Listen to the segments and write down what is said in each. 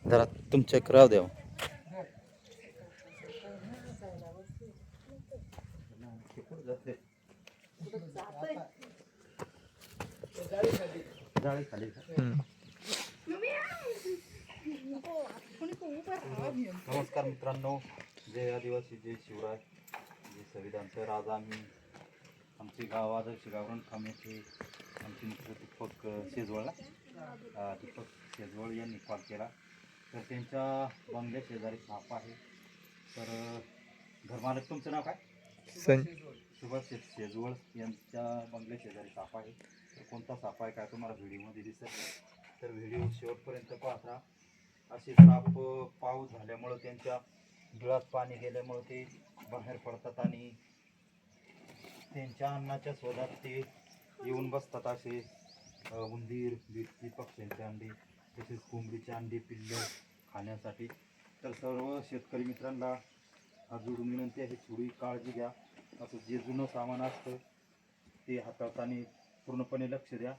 जरा तुमच्या राव द्या. जाळी खाली. नमस्कार मित्रांनो, जय आदिवासी, जय शिवराय, जय संविधान. तर आज आम्ही आमचे गाव आदर्श गावरण खाम येथे आमचे मित्र दीपक शेजवळला दीपक शेजवळ यांनी कॉल केला. तर त्यांच्या बंगल्या शेजारी साप आहे. तर घरमालक तुमचं नाव काय? सुभाष शेजवळ यांच्या बंगल्या शेजारी साप आहे. तर कोणता साप आहे काय तुम्हाला व्हिडिओमध्ये दिसेल. तर व्हिडिओ शेवटपर्यंत पाहता. असे साप पाऊस झाल्यामुळं त्यांच्या गिळात पाणी गेल्यामुळं ते बाहेर पडतात आणि त्यांच्या अन्नाच्या शोधात ते येऊन बसतात. असे उंदीर, बिटकी, पक्ष्यांचे अंडी, तसेच कोंबडीचे अंडी, पिल्लं खाण्यासाठी. तर सर्व शेतकरी मित्रांना हात जोडून विनंती आहे, थोडी काळजी घ्या. असं जे जुनं सामान असतं ते हाताळताना पूर्णपणे लक्ष द्या.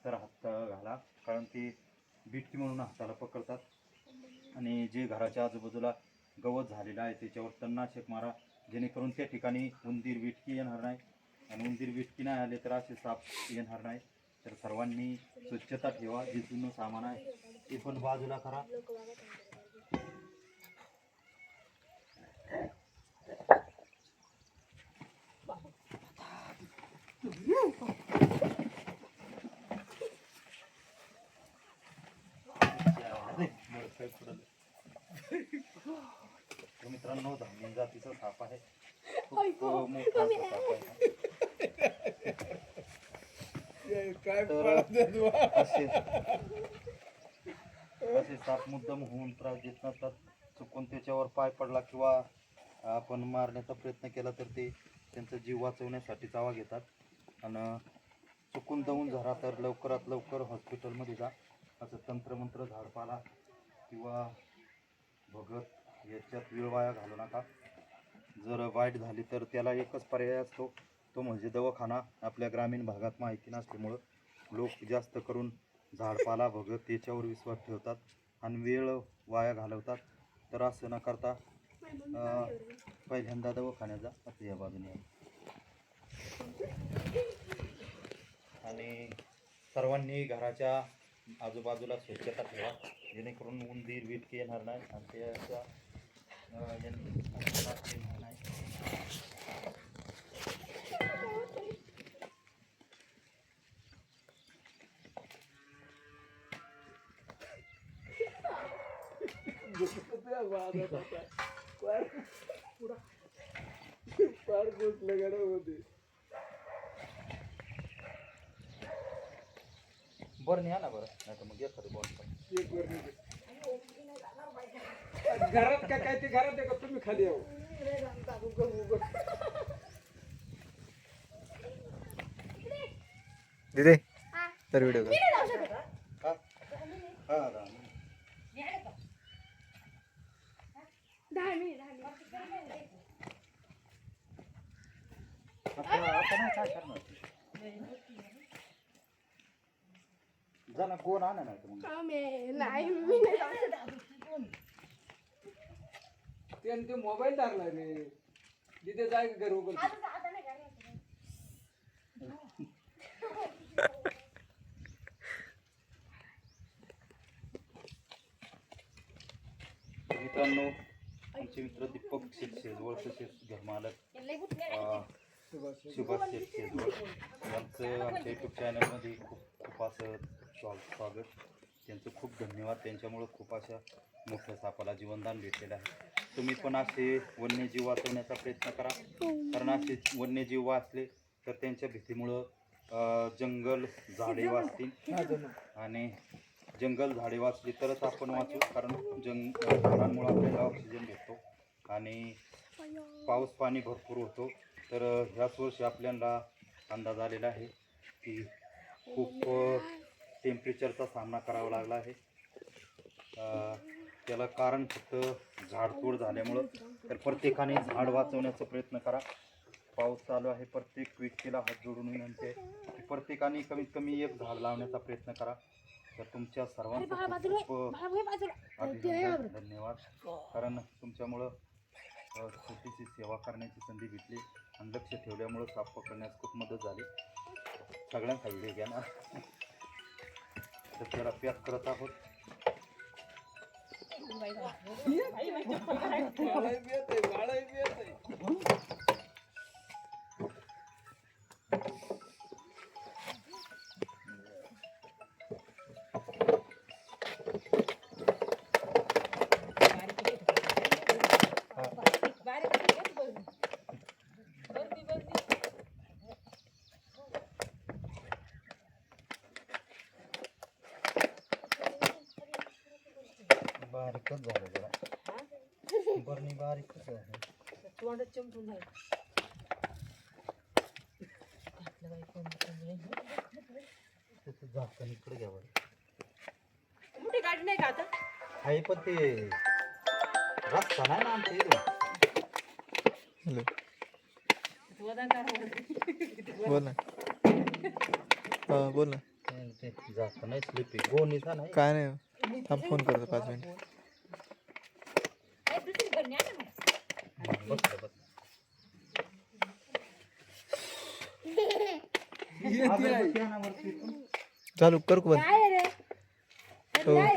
तर हात घाला, कारण ते बिटकी म्हणून हाताला पकडतात. आणि जे घराच्या आजूबाजूला गवत झालेलं आहे त्याच्यावर तणनाशक मारा, जेणेकरून त्या ठिकाणी उंदीर, बिटकी येणार नाही. आणि उंदीर, बिटकी नाही आले तर असे साप येणार नाही. तर सर्वांनी स्वच्छता ठेवा. जे जुनं सामान आहे ते पण बाजूला करा. मित्रांनो, धामीन जातीचा साप आहे. खूप मोठा साप आहे. असे साप मुद्दाम होऊन त्रास देत नसतात. चुकून त्याच्यावर पाय पडला किंवा आपण मारण्याचा प्रयत्न केला तर ते त्यांचा जीव वाचवण्यासाठी चावा घेतात. आणि चुकून दवून झाला तर लवकरात लवकर हॉस्पिटलमध्ये जा. असं तंत्रमंत्र, झाडपाला किंवा भगत याच्यात वेळ वाया घालू नका. जर वाईट झाली तर त्याला एकच पर्याय असतो, तो म्हणजे दवाखाना. आपल्या ग्रामीण भागात माहिती नसल्यामुळं लोक जास्त करून झाडपाला, भगत याच्यावर विश्वास ठेवतात आणि वेळ वाया घालवतात. तर असं न करता पहिल्यांदा दवाखान्यात जा. असं या बाजूने. आणि सर्वांनी घराच्या आजूबाजूला स्वच्छता ठेवा, जेणेकरून उंदीर, बिटकी येणार नाही आणि त्याचा येणार नाही. बरं न्या ना, बरं नाही तर मग एखादं बोल घरात का काय ते घरात आहे का तुम्ही खाली यावं. दिदे तर व्हिडिओ जरा कोण आणा नाही तर मग ते मोबाईल धरलाय रे तिथे जाय घर उघड. मित्रांनो, आमचे मित्र दीपक शेजवळ, तसेच घरमालक सुभाष शेजवळ यांचं आमच्या यूट्यूब चॅनलमध्ये खूप असं स्वागत. त्यांचं खूप धन्यवाद. त्यांच्यामुळं खूप अशा मोठ्या सापाला जीवनदान भेटलेलं आहे. तुम्ही पण असे वन्यजीव वाचवण्याचा प्रयत्न करा, कारण असे वन्यजीव वाचले तर त्यांच्या भीतीमुळं जंगल, झाडे वाचतील. आणि जंगल, झाडे वाचली तरच आपण वाचू, कारण झाडांमुळे आपल्याला ऑक्सिजन भेटतो आणि पाऊस पाणी भरपूर होतो. तर ह्याच वर्षी आपल्याला अंदाज आलेला आहे की खूप टेम्परेचरचा सामना करावा लागला आहे. त्याला कारण फक्त झाडतोड झाल्यामुळं. तर प्रत्येकाने झाड वाचवण्याचा प्रयत्न करा. पाऊस चालू आहे. प्रत्येक व्यक्तीला हात जोडून विनंती आहे की प्रत्येकाने कमीत कमी एक झाड लावण्याचा प्रयत्न करा. तर तुमच्या अरे सर्वांचं बाळा खूप बाजूला खूप बाळा बाजूला अभिनंदन, धन्यवाद. कारण तुमच्यामुळं छोटीशी सेवा करण्याची संधी भेटली आणि लक्ष ठेवल्यामुळं साप पकडण्यास खूप मदत झाली. सगळ्यांचा व्हिडिओ घ्या ना. तर त्याला पॅक करत आहोत. बाळाही बी येतंय, बाळाही बी येतंय. बारीकच झालं जरा. बरणी बारीकच आहे. तोंडात चमकून जाईल त्याचं झाकण इकडे घ्यावं. मोठी गाडी नाही का आता आहे पण ते रस्ता नाही ना आमच्या इथून. हॅलो वजन बोल ना हा बोल ना ते झाकण नाही स्लिपी गोणीचा नाही. काय नाही थांब फोन करतो 5 मिनिट दुसरी भरणी आहे ना बस बस. येते आहे. अगरबत्ती आणा वरती. चालू कर बंद काय रे हो. काय